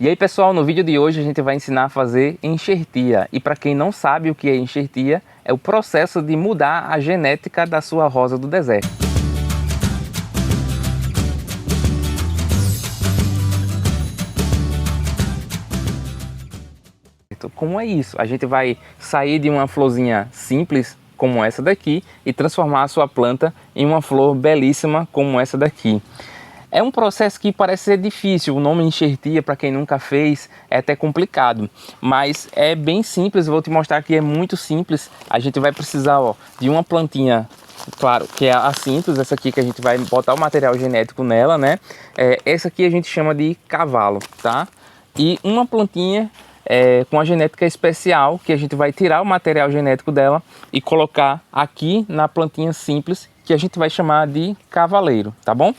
E aí pessoal, no vídeo de hoje a gente vai ensinar a fazer enxertia. E para quem não sabe o que é enxertia, é o processo de mudar a genética da sua rosa do deserto. Como é isso? A gente vai sair de uma florzinha simples como essa daqui e transformar a sua planta em uma flor belíssima como essa daqui. É um processo que parece ser difícil, o nome enxertia para quem nunca fez é até complicado, mas é bem simples, eu vou te mostrar que é muito simples. A gente vai precisar de uma plantinha, claro, que é a simples, essa aqui que a gente vai botar o material genético nela, né? Essa aqui a gente chama de cavalo, tá? E uma plantinha com a genética especial, que a gente vai tirar o material genético dela e colocar aqui na plantinha simples, que a gente vai chamar de cavaleiro, tá bom?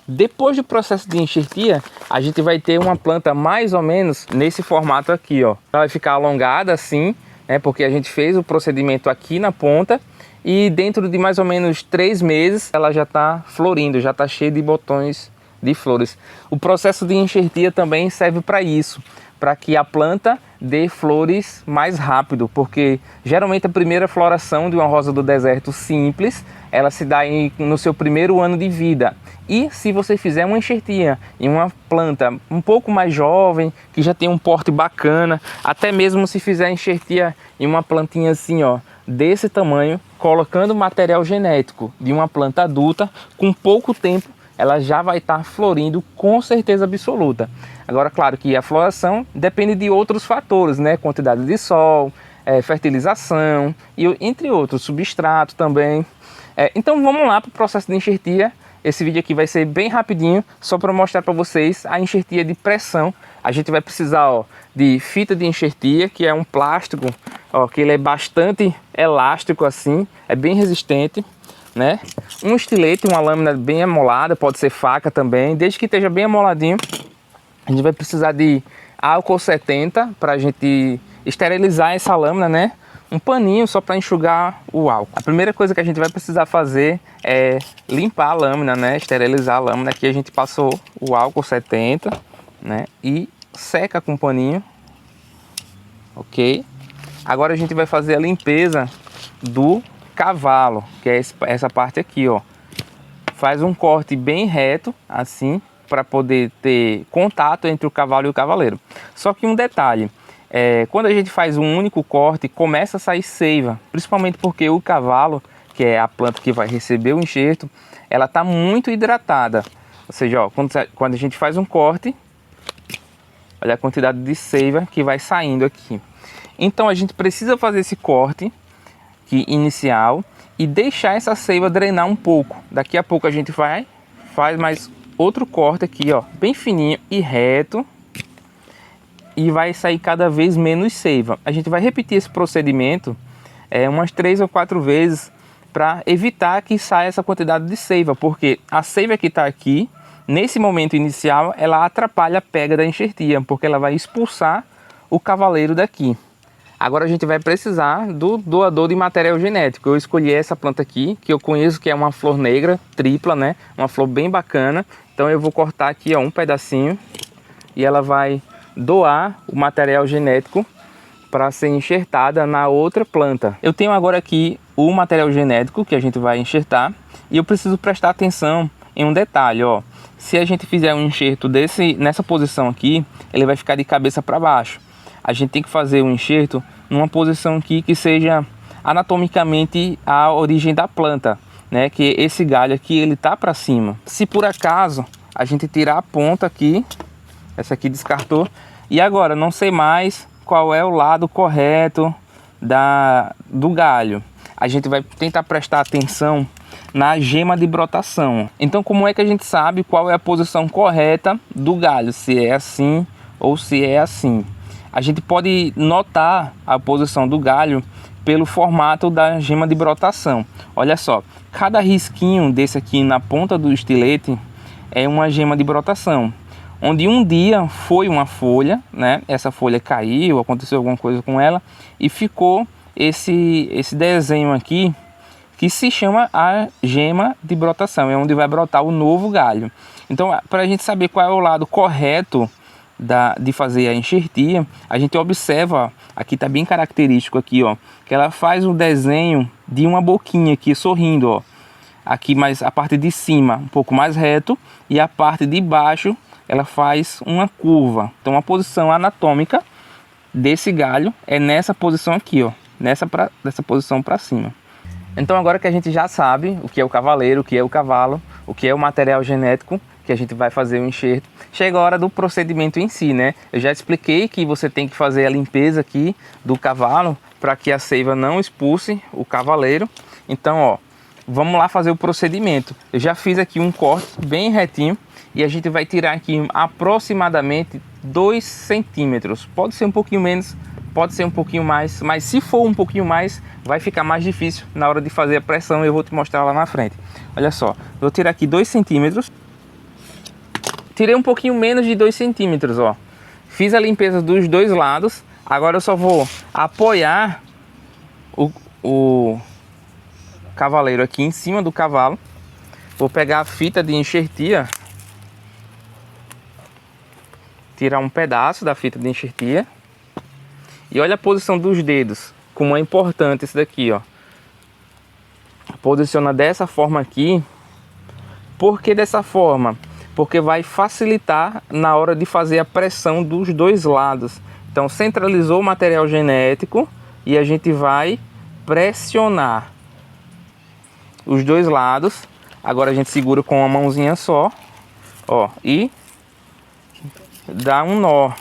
Depois do processo de enxertia, a gente vai ter uma planta mais ou menos nesse formato aqui, ó. Ela vai ficar alongada assim, né? Porque a gente fez o procedimento aqui na ponta e dentro de mais ou menos 3 meses ela já está florindo, já está cheia de botões de flores. O processo de enxertia também serve para isso, para que a planta dê flores mais rápido, porque geralmente a primeira floração de uma rosa do deserto simples, ela se dá no seu primeiro ano de vida. E se você fizer uma enxertia em uma planta um pouco mais jovem, que já tem um porte bacana, até mesmo se fizer enxertia em uma plantinha assim, ó, desse tamanho, colocando material genético de uma planta adulta, com pouco tempo ela já vai estar florindo com certeza absoluta. Agora, claro que a floração depende de outros fatores, né? Quantidade de sol, fertilização e entre outros, substrato também. Então vamos lá para o processo de enxertia. Esse vídeo aqui vai ser bem rapidinho, só para mostrar para vocês a enxertia de pressão. A gente vai precisar de fita de enxertia, que é um plástico, que ele é bastante elástico assim, é bem resistente, né? Um estilete, uma lâmina bem amolada, pode ser faca também, desde que esteja bem amoladinho. A gente vai precisar de álcool 70 para a gente esterilizar essa lâmina, né? Um paninho só para enxugar o álcool. A primeira coisa que a gente vai precisar fazer é limpar a lâmina, né? Esterilizar a lâmina. Aqui a gente passou o álcool 70, né? E seca com um paninho, ok? Agora a gente vai fazer a limpeza do cavalo, que é essa parte aqui, ó. Faz um corte bem reto, assim, para poder ter contato entre o cavalo e o cavaleiro. Só que um detalhe, quando a gente faz um único corte, começa a sair seiva, principalmente porque o cavalo, que é a planta que vai receber o enxerto, ela está muito hidratada. Ou seja, ó, quando a gente faz um corte, olha a quantidade de seiva que vai saindo aqui. Então a gente precisa fazer esse corte inicial e deixar essa seiva drenar um pouco. Daqui a pouco a gente faz mais outro corte aqui, ó, bem fininho e reto, e vai sair cada vez menos seiva. A gente vai repetir esse procedimento umas 3 ou 4 vezes para evitar que saia essa quantidade de seiva, porque a seiva que está aqui nesse momento inicial ela atrapalha a pega da enxertia, porque ela vai expulsar o cavaleiro daqui. Agora a gente vai precisar do doador de material genético. Eu escolhi essa planta aqui, que eu conheço, que é uma flor negra, tripla, né? Uma flor bem bacana. Então eu vou cortar aqui, ó, um pedacinho e ela vai doar o material genético para ser enxertada na outra planta. Eu tenho agora aqui o material genético que a gente vai enxertar e eu preciso prestar atenção em um detalhe, ó. Se a gente fizer um enxerto nessa posição aqui, ele vai ficar de cabeça para baixo. A gente tem que fazer um enxerto numa posição aqui que seja anatomicamente a origem da planta, né? Que esse galho aqui ele tá para cima. Se por acaso a gente tirar a ponta aqui, essa aqui descartou, e agora não sei mais qual é o lado correto do galho. A gente vai tentar prestar atenção na gema de brotação. Então como é que a gente sabe qual é a posição correta do galho? Se é assim ou se é assim? A gente pode notar a posição do galho pelo formato da gema de brotação. Olha só, cada risquinho desse aqui na ponta do estilete é uma gema de brotação. Onde um dia foi uma folha, né? Essa folha caiu, aconteceu alguma coisa com ela e ficou esse desenho aqui que se chama a gema de brotação. É onde vai brotar o novo galho. Então, para a gente saber qual é o lado correto de fazer a enxertia, a gente observa, ó, aqui tá bem característico aqui, ó, que ela faz um desenho de uma boquinha aqui sorrindo, ó. Aqui mais a parte de cima um pouco mais reto e a parte de baixo ela faz uma curva. Então a posição anatômica desse galho é nessa posição aqui, ó, dessa posição para cima. Então agora que a gente já sabe o que é o cavaleiro, o que é o cavalo, o que é o material genético que a gente vai fazer o enxerto, chega a hora do procedimento em si, né? Eu já expliquei que você tem que fazer a limpeza aqui do cavalo para que a seiva não expulse o cavaleiro. Então, ó, vamos lá fazer o procedimento. Eu já fiz aqui um corte bem retinho e a gente vai tirar aqui aproximadamente 2 centímetros. Pode ser um pouquinho menos, pode ser um pouquinho mais, mas se for um pouquinho mais, vai ficar mais difícil na hora de fazer a pressão. Eu vou te mostrar lá na frente. Olha só, vou tirar aqui 2 centímetros. Tirei um pouquinho menos de 2 centímetros, ó. Fiz a limpeza dos dois lados. Agora eu só vou apoiar o cavaleiro aqui em cima do cavalo. Vou pegar a fita de enxertia, tirar um pedaço da fita de enxertia. E olha a posição dos dedos, como é importante isso daqui, ó. Posiciona dessa forma aqui. Por que dessa forma? Porque vai facilitar na hora de fazer a pressão dos dois lados. Então centralizou o material genético e a gente vai pressionar os dois lados. Agora a gente segura com uma mãozinha só, ó, e dá um nó.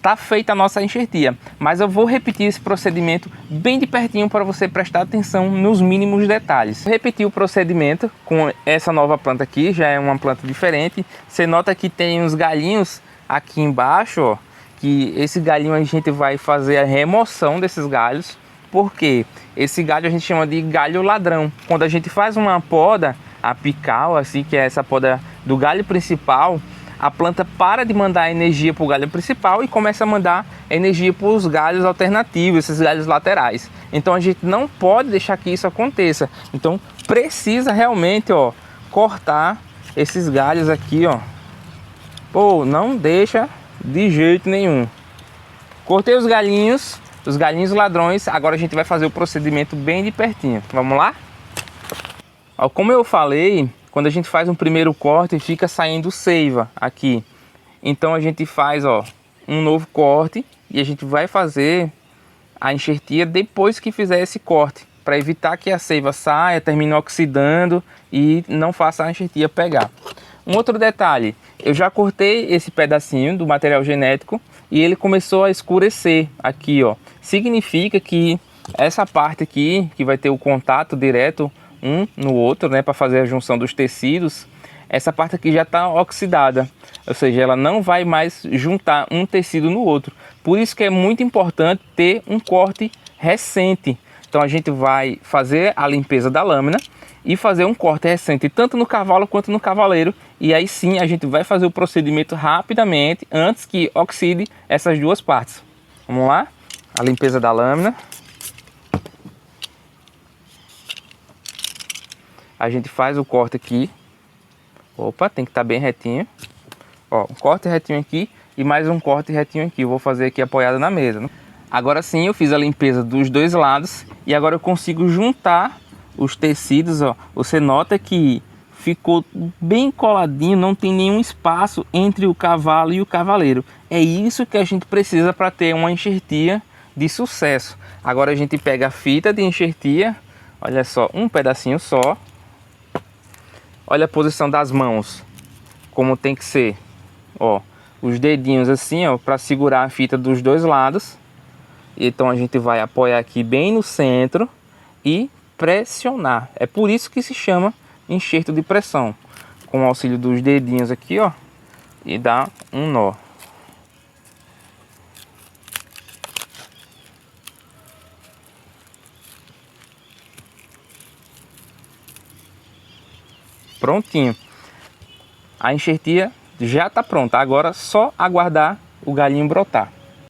Tá feita a nossa enxertia, mas eu vou repetir esse procedimento bem de pertinho para você prestar atenção nos mínimos detalhes. Vou repetir o procedimento com essa nova planta aqui, já é uma planta diferente. Você nota que tem uns galhinhos aqui embaixo, ó, que esse galhinho a gente vai fazer a remoção desses galhos, porque esse galho a gente chama de galho ladrão. Quando a gente faz uma poda apical, assim, que é essa poda do galho principal, a planta para de mandar energia para o galho principal e começa a mandar energia para os galhos alternativos, esses galhos laterais. Então a gente não pode deixar que isso aconteça. Então precisa realmente, ó, cortar esses galhos aqui, ó. Pô, não deixa de jeito nenhum. Cortei os galinhos ladrões. Agora a gente vai fazer o procedimento bem de pertinho. Vamos lá? Ó, como eu falei, quando a gente faz um primeiro corte, fica saindo seiva aqui. Então a gente faz, ó, um novo corte e a gente vai fazer a enxertia depois que fizer esse corte, para evitar que a seiva saia, termine oxidando e não faça a enxertia pegar. Um outro detalhe, eu já cortei esse pedacinho do material genético e ele começou a escurecer aqui, ó. Significa que essa parte aqui, que vai ter o contato direto um no outro, né, para fazer a junção dos tecidos, essa parte aqui já está oxidada, ou seja, ela não vai mais juntar um tecido no outro. Por isso que é muito importante ter um corte recente. Então a gente vai fazer a limpeza da lâmina e fazer um corte recente tanto no cavalo quanto no cavaleiro, e aí sim a gente vai fazer o procedimento rapidamente antes que oxide essas duas partes. Vamos lá? A limpeza da lâmina. A gente faz o corte aqui. Opa, tem que estar bem retinho. Ó, um corte retinho aqui e mais um corte retinho aqui. Eu vou fazer aqui apoiado na mesa, né? Agora sim eu fiz a limpeza dos dois lados e agora eu consigo juntar os tecidos, ó. Você nota que ficou bem coladinho, não tem nenhum espaço entre o cavalo e o cavaleiro. É isso que a gente precisa para ter uma enxertia de sucesso. Agora a gente pega a fita de enxertia, olha só, um pedacinho só. Olha a posição das mãos, como tem que ser, ó, os dedinhos assim, ó, para segurar a fita dos dois lados. Então a gente vai apoiar aqui bem no centro e pressionar. É por isso que se chama enxerto de pressão, com o auxílio dos dedinhos aqui, ó, e dá um nó. Prontinho. A enxertia já está pronta. Agora só aguardar o galinho brotar.